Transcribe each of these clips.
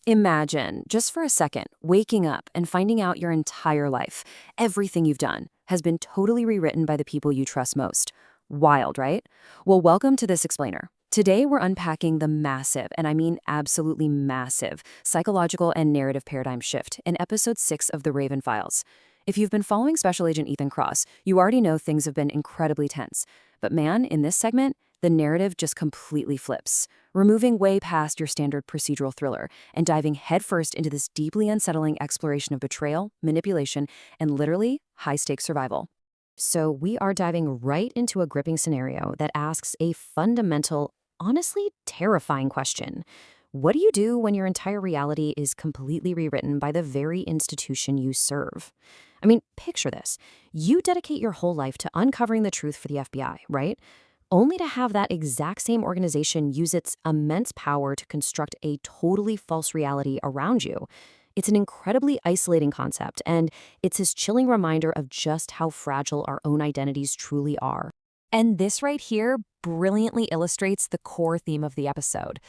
Imagine, just for a second, waking up and finding out your entire life, everything you've done, has been totally rewritten by the people you trust most. Wild, right? Well, welcome to This Explainer. Today, we're unpacking the massive, and I mean absolutely massive, psychological and narrative paradigm shift in episode 6 of The Raven Files. If you've been following Special Agent Ethan Cross, you already know things have been incredibly tense. But man, in this segment, the narrative just completely flips, removing way past your standard procedural thriller and diving headfirst into this deeply unsettling exploration of betrayal, manipulation, and literally high-stakes survival. So we are diving right into a gripping scenario that asks a fundamental, honestly terrifying question. What do you do when your entire reality is completely rewritten by the very institution you serve? I mean, picture this. You dedicate your whole life to uncovering the truth for the FBI, right? Only to have that exact same organization use its immense power to construct a totally false reality around you. It's an incredibly isolating concept, and it's this chilling reminder of just how fragile our own identities truly are. And this right here brilliantly illustrates the core theme of the episode.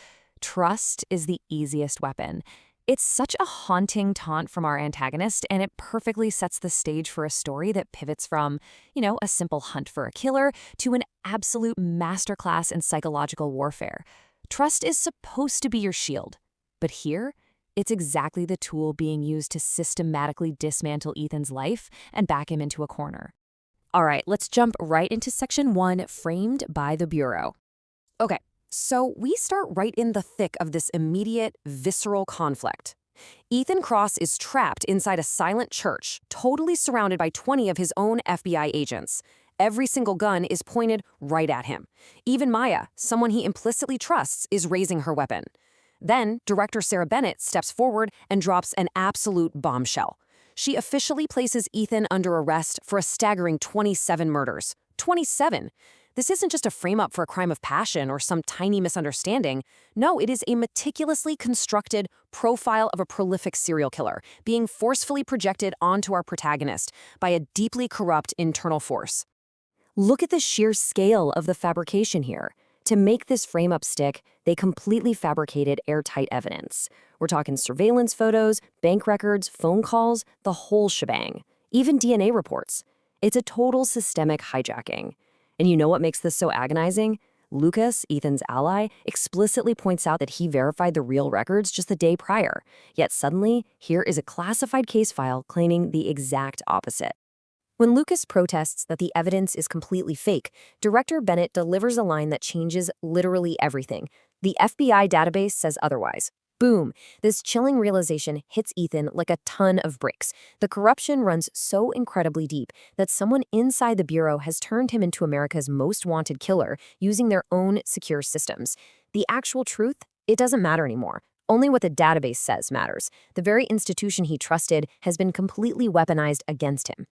Trust is the easiest weapon. It's such a haunting taunt from our antagonist, and it perfectly sets the stage for a story that pivots from, a simple hunt for a killer to an absolute masterclass in psychological warfare. Trust is supposed to be your shield, but here, it's exactly the tool being used to systematically dismantle Ethan's life and back him into a corner. All right, let's jump right into section 1, Framed by the Bureau. Okay. So we start right in the thick of this immediate, visceral conflict. Ethan Cross is trapped inside a silent church, totally surrounded by 20 of his own FBI agents. Every single gun is pointed right at him. Even Maya, someone he implicitly trusts, is raising her weapon. Then, director Sarah Bennett steps forward and drops an absolute bombshell. She officially places Ethan under arrest for a staggering 27 murders. 27! This isn't just a frame-up for a crime of passion or some tiny misunderstanding. No, it is a meticulously constructed profile of a prolific serial killer being forcefully projected onto our protagonist by a deeply corrupt internal force. Look at the sheer scale of the fabrication here. To make this frame-up stick, they completely fabricated airtight evidence. We're talking surveillance photos, bank records, phone calls, the whole shebang. Even DNA reports. It's a total systemic hijacking. And you know what makes this so agonizing? Lucas, Ethan's ally, explicitly points out that he verified the real records just the day prior. Yet suddenly, here is a classified case file claiming the exact opposite. When Lucas protests that the evidence is completely fake, Director Bennett delivers a line that changes literally everything. The FBI database says otherwise. Boom! This chilling realization hits Ethan like a ton of bricks. The corruption runs so incredibly deep that someone inside the Bureau has turned him into America's most wanted killer using their own secure systems. The actual truth? It doesn't matter anymore. Only what the database says matters. The very institution he trusted has been completely weaponized against him.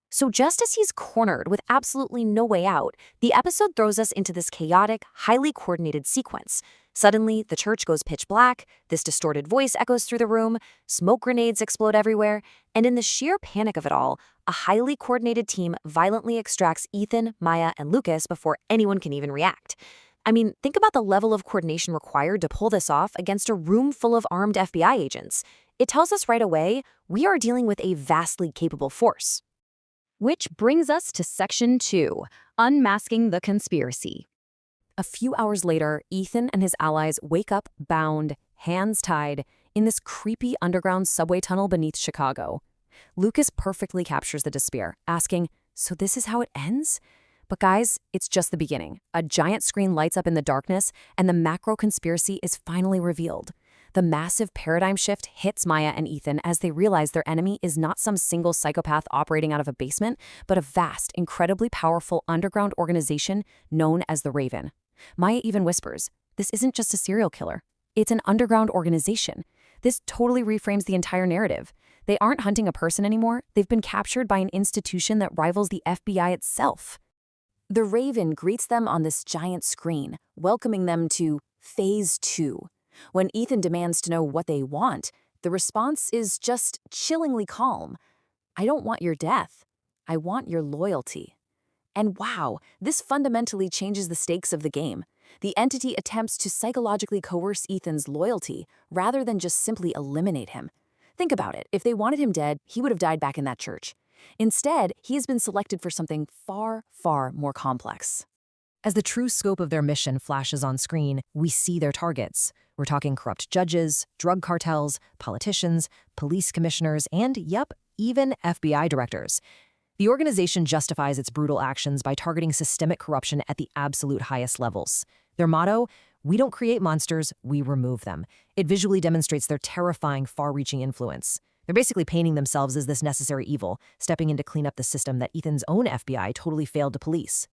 So just as he's cornered with absolutely no way out, the episode throws us into this chaotic, highly coordinated sequence. Suddenly, the church goes pitch black, this distorted voice echoes through the room, smoke grenades explode everywhere, and in the sheer panic of it all, a highly coordinated team violently extracts Ethan, Maya, and Lucas before anyone can even react. I mean, think about the level of coordination required to pull this off against a room full of armed FBI agents. It tells us right away, we are dealing with a vastly capable force. Which brings us to Section 2, Unmasking the Conspiracy. A few hours later, Ethan and his allies wake up bound, hands tied, in this creepy underground subway tunnel beneath Chicago. Lucas perfectly captures the despair, asking, "So this is how it ends?" But guys, it's just the beginning. A giant screen lights up in the darkness, and the macro conspiracy is finally revealed. The massive paradigm shift hits Maya and Ethan as they realize their enemy is not some single psychopath operating out of a basement, but a vast, incredibly powerful underground organization known as the Raven. Maya even whispers, "This isn't just a serial killer. It's an underground organization." This totally reframes the entire narrative. They aren't hunting a person anymore. They've been captured by an institution that rivals the FBI itself. The Raven greets them on this giant screen, welcoming them to Phase 2. When Ethan demands to know what they want, the response is just chillingly calm. "I don't want your death. I want your loyalty." And wow, this fundamentally changes the stakes of the game. The entity attempts to psychologically coerce Ethan's loyalty rather than just simply eliminate him. Think about it. If they wanted him dead, he would have died back in that church. Instead, he has been selected for something far, far more complex. As the true scope of their mission flashes on screen, we see their targets. We're talking corrupt judges, drug cartels, politicians, police commissioners, and, yep, even FBI directors. The organization justifies its brutal actions by targeting systemic corruption at the absolute highest levels. Their motto, "We don't create monsters, we remove them." It visually demonstrates their terrifying, far-reaching influence. They're basically painting themselves as this necessary evil, stepping in to clean up the system that Ethan's own FBI totally failed to police.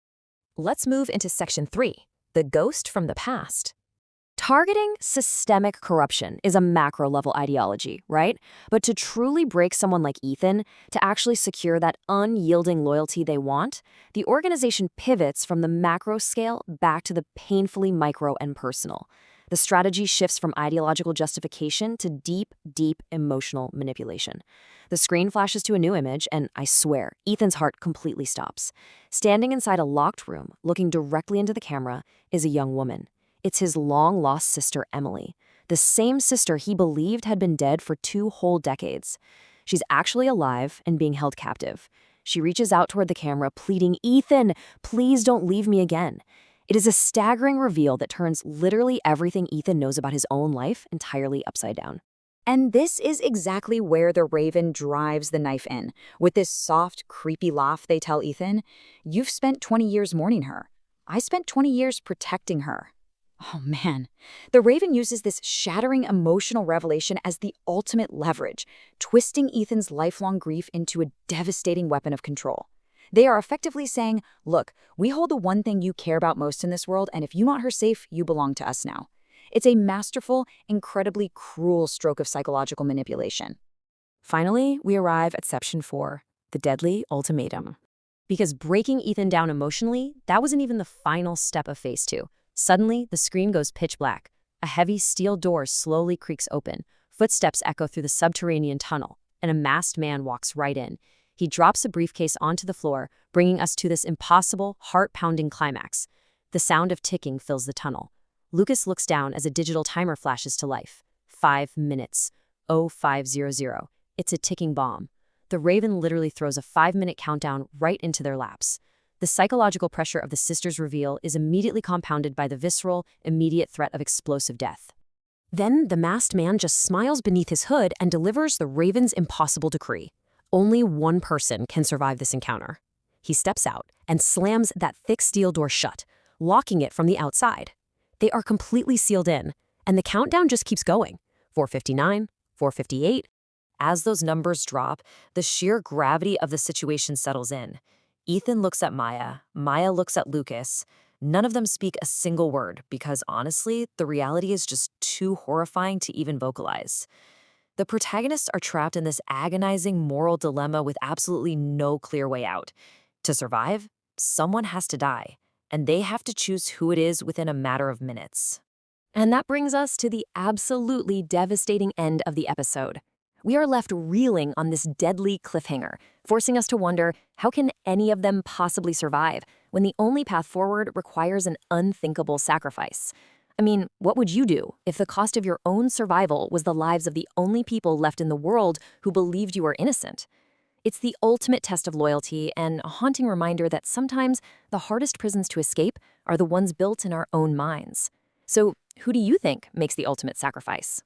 Let's move into Section 3, the ghost from the past. Targeting systemic corruption is a macro-level ideology, right? But to truly break someone like Ethan, to actually secure that unyielding loyalty they want, the organization pivots from the macro scale back to the painfully micro and personal. The strategy shifts from ideological justification to deep, deep emotional manipulation. The screen flashes to a new image, and I swear, Ethan's heart completely stops. Standing inside a locked room, looking directly into the camera, is a young woman. It's his long-lost sister, Emily, the same sister he believed had been dead for 2 whole decades. She's actually alive and being held captive. She reaches out toward the camera, pleading, "Ethan, please don't leave me again." It is a staggering reveal that turns literally everything Ethan knows about his own life entirely upside down. And this is exactly where the Raven drives the knife in. With this soft, creepy laugh, they tell Ethan, "You've spent 20 years mourning her. I spent 20 years protecting her." Oh man. The Raven uses this shattering emotional revelation as the ultimate leverage, twisting Ethan's lifelong grief into a devastating weapon of control. They are effectively saying, "Look, we hold the one thing you care about most in this world, and if you want her safe, you belong to us now." It's a masterful, incredibly cruel stroke of psychological manipulation. Finally, we arrive at Section 4, the deadly ultimatum. Because breaking Ethan down emotionally, that wasn't even the final step of Phase 2. Suddenly, the screen goes pitch black. A heavy steel door slowly creaks open. Footsteps echo through the subterranean tunnel, and a masked man walks right in. He drops a briefcase onto the floor, bringing us to this impossible, heart-pounding climax. The sound of ticking fills the tunnel. Lucas looks down as a digital timer flashes to life. 5 minutes. 0500. It's a ticking bomb. The Raven literally throws a 5-minute countdown right into their laps. The psychological pressure of the sisters' reveal is immediately compounded by the visceral, immediate threat of explosive death. Then the masked man just smiles beneath his hood and delivers the Raven's impossible decree. Only one person can survive this encounter. He steps out and slams that thick steel door shut, locking it from the outside. They are completely sealed in, and the countdown just keeps going. 4:59, 4:58. As those numbers drop, the sheer gravity of the situation settles in. Ethan looks at Maya. Maya looks at Lucas. None of them speak a single word because, honestly, the reality is just too horrifying to even vocalize. The protagonists are trapped in this agonizing moral dilemma with absolutely no clear way out. To survive, someone has to die, and they have to choose who it is within a matter of minutes. And that brings us to the absolutely devastating end of the episode. We are left reeling on this deadly cliffhanger, forcing us to wonder, how can any of them possibly survive when the only path forward requires an unthinkable sacrifice? I mean, what would you do if the cost of your own survival was the lives of the only people left in the world who believed you were innocent? It's the ultimate test of loyalty and a haunting reminder that sometimes the hardest prisons to escape are the ones built in our own minds. So, who do you think makes the ultimate sacrifice?